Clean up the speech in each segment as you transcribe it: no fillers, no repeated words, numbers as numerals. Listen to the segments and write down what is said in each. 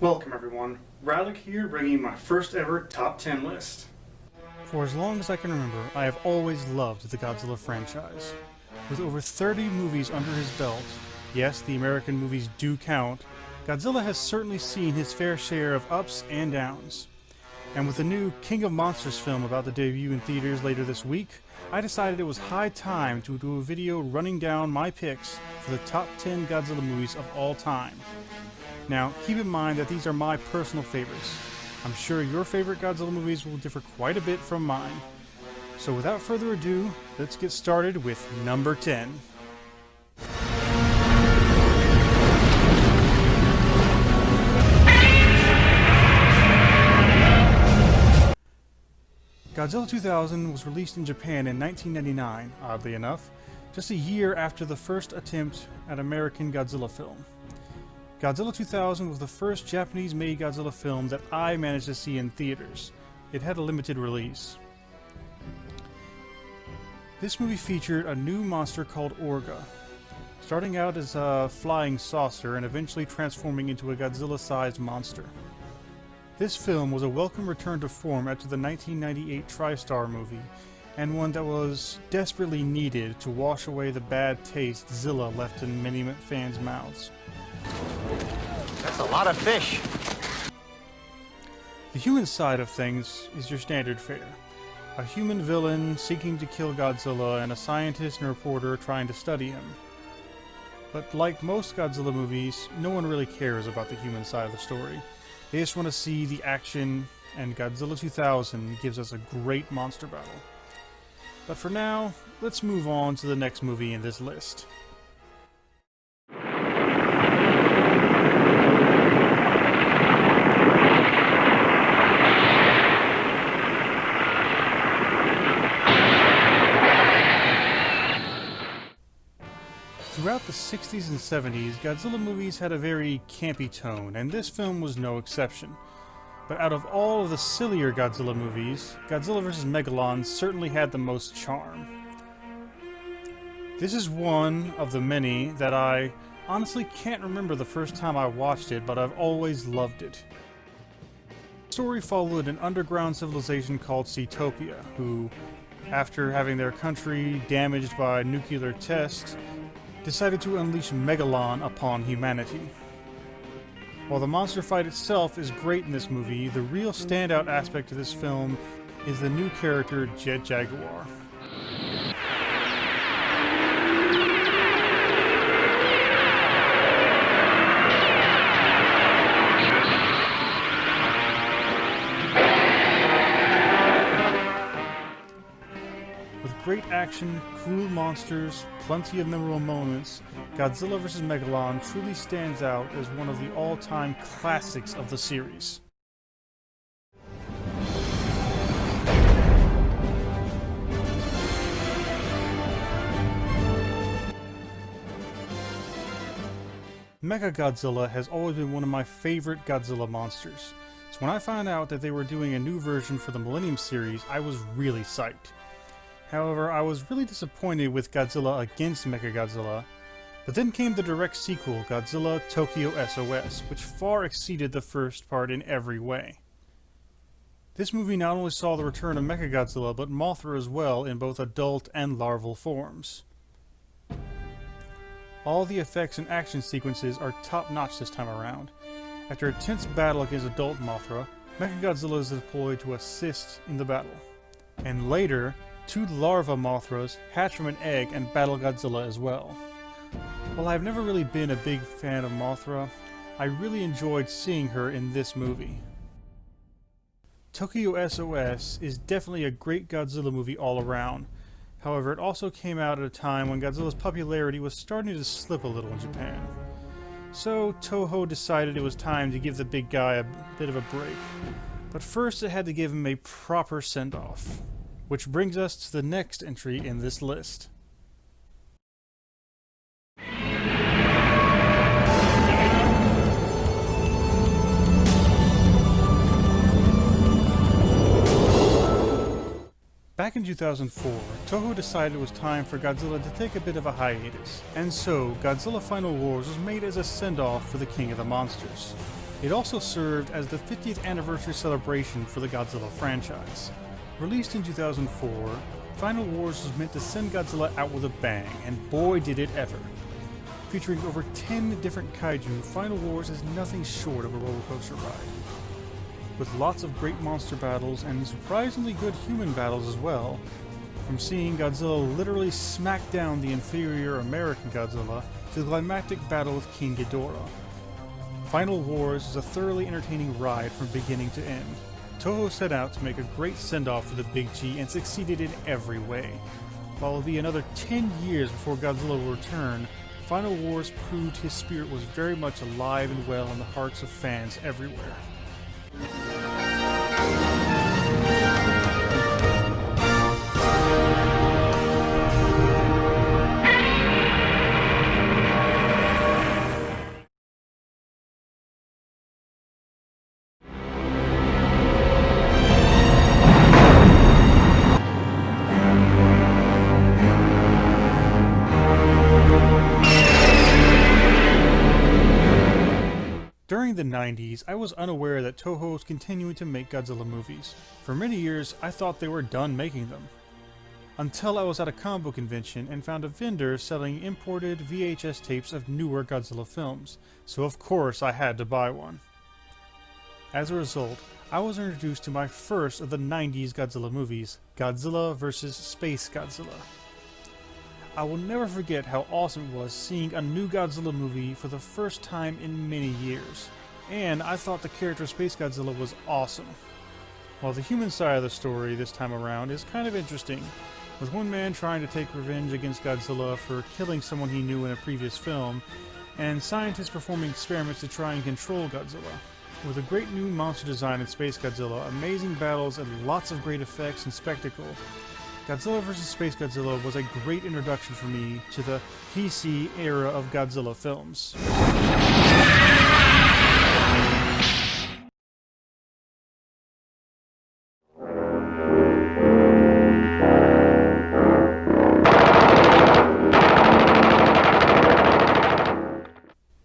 Welcome everyone, Ralyc here bringing my first ever top 10 list. For as long as I can remember, I have always loved the Godzilla franchise. With over 30 movies under his belt, yes, the American movies do count, Godzilla has certainly seen his fair share of ups and downs. And with the new King of Monsters film about to debut in theaters later this week, I decided it was high time to do a video running down my picks for the top 10 Godzilla movies of all time. Now, keep in mind that these are my personal favorites. I'm sure your favorite Godzilla movies will differ quite a bit from mine. So without further ado, let's get started with number 10. Godzilla 2000 was released in Japan in 1999, oddly enough, just a year after the first attempt at American Godzilla film. Godzilla 2000 was the first Japanese-made Godzilla film that I managed to see in theaters. It had a limited release. This movie featured a new monster called Orga, starting out as a flying saucer and eventually transforming into a Godzilla-sized monster. This film was a welcome return to form after the 1998 TriStar movie, and one that was desperately needed to wash away the bad taste Zilla left in many fans' mouths. That's a lot of fish. The human side of things is your standard fare. A human villain seeking to kill Godzilla and a scientist and reporter trying to study him. But like most Godzilla movies, no one really cares about the human side of the story. They just want to see the action, and Godzilla 2000 gives us a great monster battle. But for now, let's move on to the next movie in this list. Throughout the 60s and 70s, Godzilla movies had a very campy tone, and this film was no exception. But out of all of the sillier Godzilla movies, Godzilla vs. Megalon certainly had the most charm. This is one of the many that I honestly can't remember the first time I watched it, but I've always loved it. The story followed an underground civilization called Seatopia, who, after having their country damaged by nuclear tests, decided to unleash Megalon upon humanity. While the monster fight itself is great in this movie, the real standout aspect of this film is the new character Jet Jaguar. Great action, cool monsters, plenty of memorable moments, Godzilla vs. Megalon truly stands out as one of the all-time classics of the series. Mechagodzilla has always been one of my favorite Godzilla monsters, so when I found out that they were doing a new version for the Millennium series, I was really psyched. However, I was really disappointed with Godzilla against Mechagodzilla, but then came the direct sequel, Godzilla Tokyo S.O.S, which far exceeded the first part in every way. This movie not only saw the return of Mechagodzilla, but Mothra as well in both adult and larval forms. All the effects and action sequences are top-notch this time around. After a tense battle against adult Mothra, Mechagodzilla is deployed to assist in the battle. And later, two larva Mothras hatch from an egg and battle Godzilla as well. While I've never really been a big fan of Mothra, I really enjoyed seeing her in this movie. Tokyo S.O.S is definitely a great Godzilla movie all around. However, it also came out at a time when Godzilla's popularity was starting to slip a little in Japan. So Toho decided it was time to give the big guy a bit of a break. But first it had to give him a proper send-off. Which brings us to the next entry in this list. Back in 2004, Toho decided it was time for Godzilla to take a bit of a hiatus, and so Godzilla Final Wars was made as a send-off for the King of the Monsters. It also served as the 50th anniversary celebration for the Godzilla franchise. Released in 2004, Final Wars was meant to send Godzilla out with a bang, and boy did it ever. Featuring over 10 different kaiju, Final Wars is nothing short of a roller coaster ride. With lots of great monster battles and surprisingly good human battles as well, from seeing Godzilla literally smack down the inferior American Godzilla to the climactic battle with King Ghidorah. Final Wars is a thoroughly entertaining ride from beginning to end. Toho set out to make a great send-off for the Big G and succeeded in every way. While it will be another 10 years before Godzilla will return, Final Wars proved his spirit was very much alive and well in the hearts of fans everywhere. During the 90s, I was unaware that Toho was continuing to make Godzilla movies. For many years, I thought they were done making them. Until I was at a comic book convention and found a vendor selling imported VHS tapes of newer Godzilla films, so of course I had to buy one. As a result, I was introduced to my first of the 90s Godzilla movies, Godzilla vs. SpaceGodzilla. I will never forget how awesome it was seeing a new Godzilla movie for the first time in many years. And I thought the character SpaceGodzilla was awesome. While the human side of the story this time around is kind of interesting, with one man trying to take revenge against Godzilla for killing someone he knew in a previous film, and scientists performing experiments to try and control Godzilla. With a great new monster design in SpaceGodzilla, amazing battles, and lots of great effects and spectacle, Godzilla vs. SpaceGodzilla was a great introduction for me to the PC era of Godzilla films.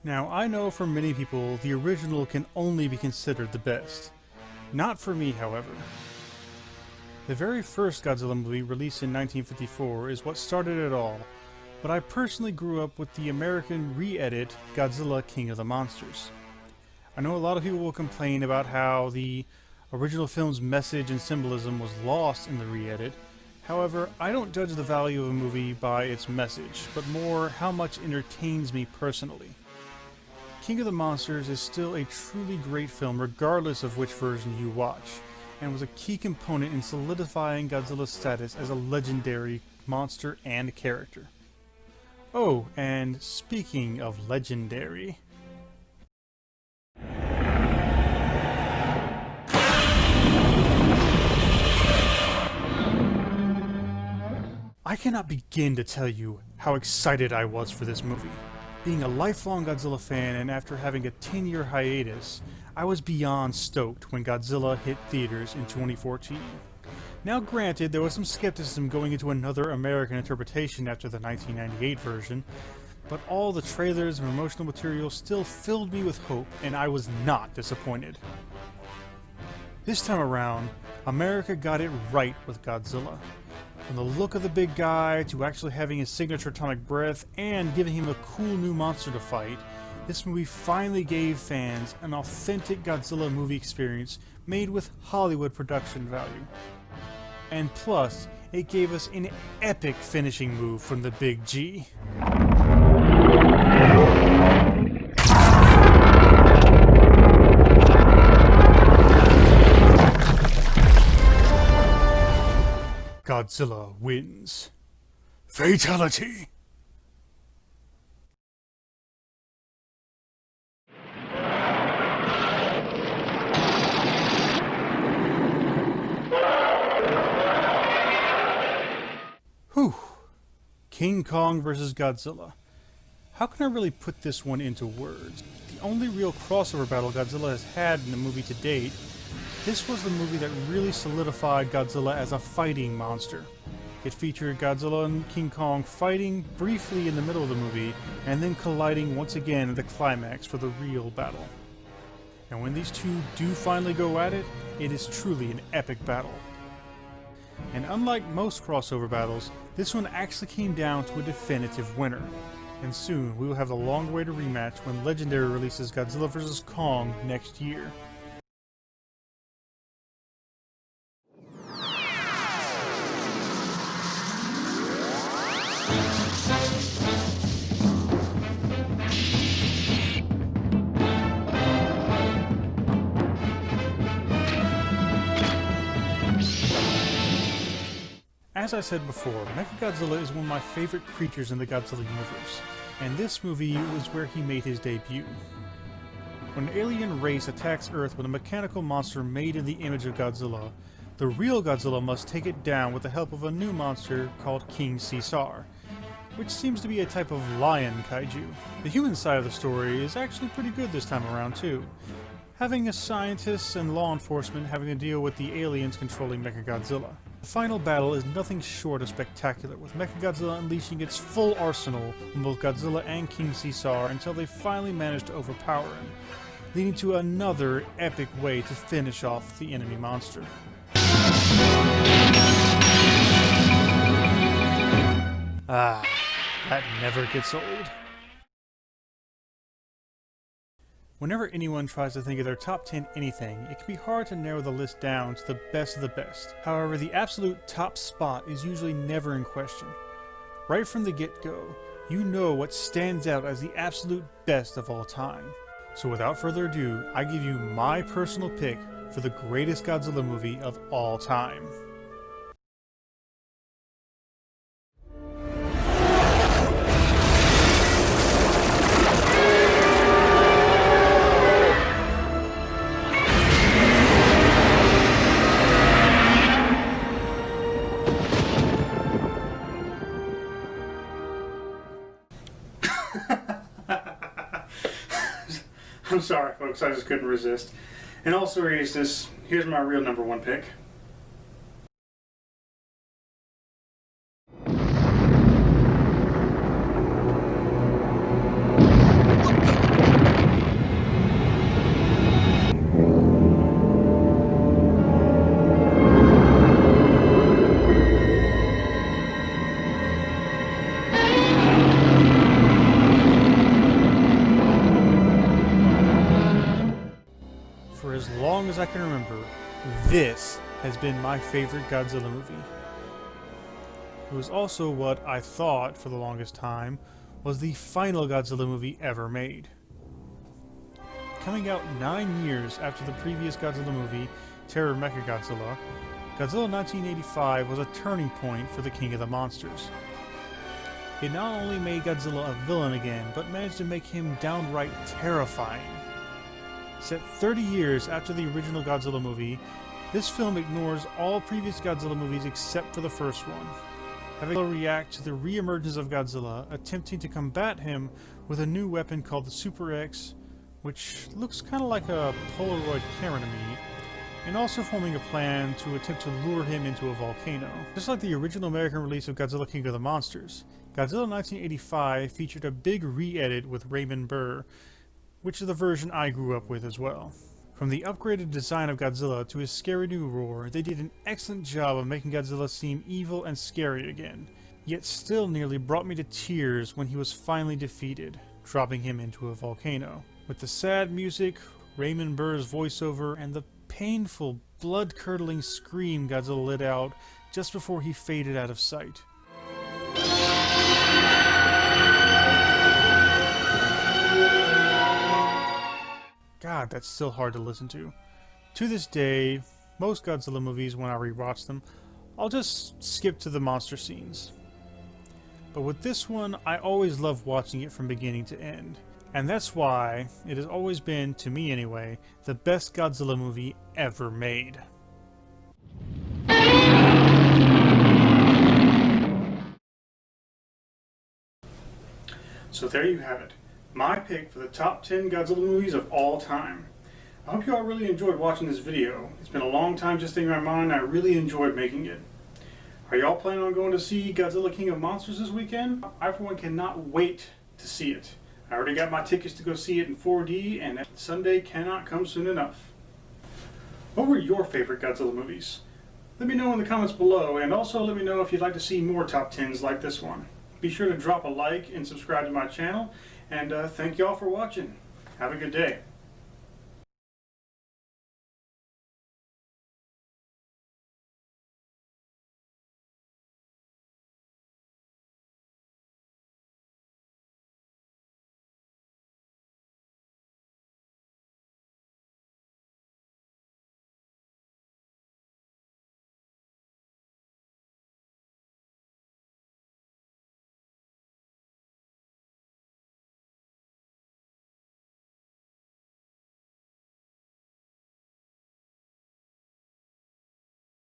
Now, I know for many people, the original can only be considered the best. Not for me, however. The very first Godzilla movie, released in 1954, is what started it all, but I personally grew up with the American re-edit Godzilla King of the Monsters. I know a lot of people will complain about how the original film's message and symbolism was lost in the re-edit. However, I don't judge the value of a movie by its message, but more how much it entertains me personally. King of the Monsters is still a truly great film regardless of which version you watch, and was a key component in solidifying Godzilla's status as a legendary monster and character. Oh, and speaking of legendary... I cannot begin to tell you how excited I was for this movie. Being a lifelong Godzilla fan and after having a 10-year hiatus, I was beyond stoked when Godzilla hit theaters in 2014. Now granted, there was some skepticism going into another American interpretation after the 1998 version, but all the trailers and promotional material still filled me with hope, and I was not disappointed. This time around, America got it right with Godzilla. From the look of the big guy to actually having his signature atomic breath and giving him a cool new monster to fight, this movie finally gave fans an authentic Godzilla movie experience made with Hollywood production value. And plus, it gave us an epic finishing move from the Big G. Godzilla wins. Fatality! Whew. King Kong vs. Godzilla. How can I really put this one into words? The only real crossover battle Godzilla has had in the movie to date, this was the movie that really solidified Godzilla as a fighting monster. It featured Godzilla and King Kong fighting briefly in the middle of the movie, and then colliding once again at the climax for the real battle. And when these two do finally go at it, it is truly an epic battle. And unlike most crossover battles, this one actually came down to a definitive winner. And soon, we will have the long-awaited rematch when Legendary releases Godzilla vs. Kong next year. As I said before, Mechagodzilla is one of my favorite creatures in the Godzilla universe, and this movie was where he made his debut. When an alien race attacks Earth with a mechanical monster made in the image of Godzilla, the real Godzilla must take it down with the help of a new monster called King Caesar, which seems to be a type of lion kaiju. The human side of the story is actually pretty good this time around too, having scientists and law enforcement having to deal with the aliens controlling Mechagodzilla. The final battle is nothing short of spectacular, with Mechagodzilla unleashing its full arsenal on both Godzilla and King Caesar until they finally manage to overpower him, leading to another epic way to finish off the enemy monster. Ah, that never gets old. Whenever anyone tries to think of their top 10 anything, it can be hard to narrow the list down to the best of the best. However, the absolute top spot is usually never in question. Right from the get-go, you know what stands out as the absolute best of all time. So without further ado, I give you my personal pick for the greatest Godzilla movie of all time. I'm sorry, folks, I just couldn't resist. In all seriousness, here's my real number one pick. For as long as I can remember, this has been my favorite Godzilla movie. It was also what I thought, for the longest time, was the final Godzilla movie ever made. Coming out 9 years after the previous Godzilla movie, Terror Mechagodzilla, Godzilla 1985 was a turning point for the King of the Monsters. It not only made Godzilla a villain again, but managed to make him downright terrifying. Set 30 years after the original Godzilla movie, this film ignores all previous Godzilla movies except for the first one, having Godzilla react to the re-emergence of Godzilla, attempting to combat him with a new weapon called the Super X, which looks kind of like a Polaroid camera to me, and also forming a plan to attempt to lure him into a volcano. Just like the original American release of Godzilla King of the Monsters, Godzilla 1985 featured a big re-edit with Raymond Burr, which is the version I grew up with as well. From the upgraded design of Godzilla to his scary new roar, they did an excellent job of making Godzilla seem evil and scary again, yet still nearly brought me to tears when he was finally defeated, dropping him into a volcano. With the sad music, Raymond Burr's voiceover, and the painful, blood-curdling scream Godzilla let out just before he faded out of sight. God, that's still hard to listen to. To this day, most Godzilla movies, when I rewatch them, I'll just skip to the monster scenes. But with this one, I always love watching it from beginning to end. And that's why it has always been, to me anyway, the best Godzilla movie ever made. So there you have it. My pick for the top 10 Godzilla movies of all time. I hope you all really enjoyed watching this video. It's been a long time just thinking in my mind, and I really enjoyed making it. Are y'all planning on going to see Godzilla King of Monsters this weekend? I for one cannot wait to see it. I already got my tickets to go see it in 4D, and Sunday cannot come soon enough. What were your favorite Godzilla movies? Let me know in the comments below, and also let me know if you'd like to see more top 10s like this one. Be sure to drop a like and subscribe to my channel, and thank y'all for watching. Have a good day.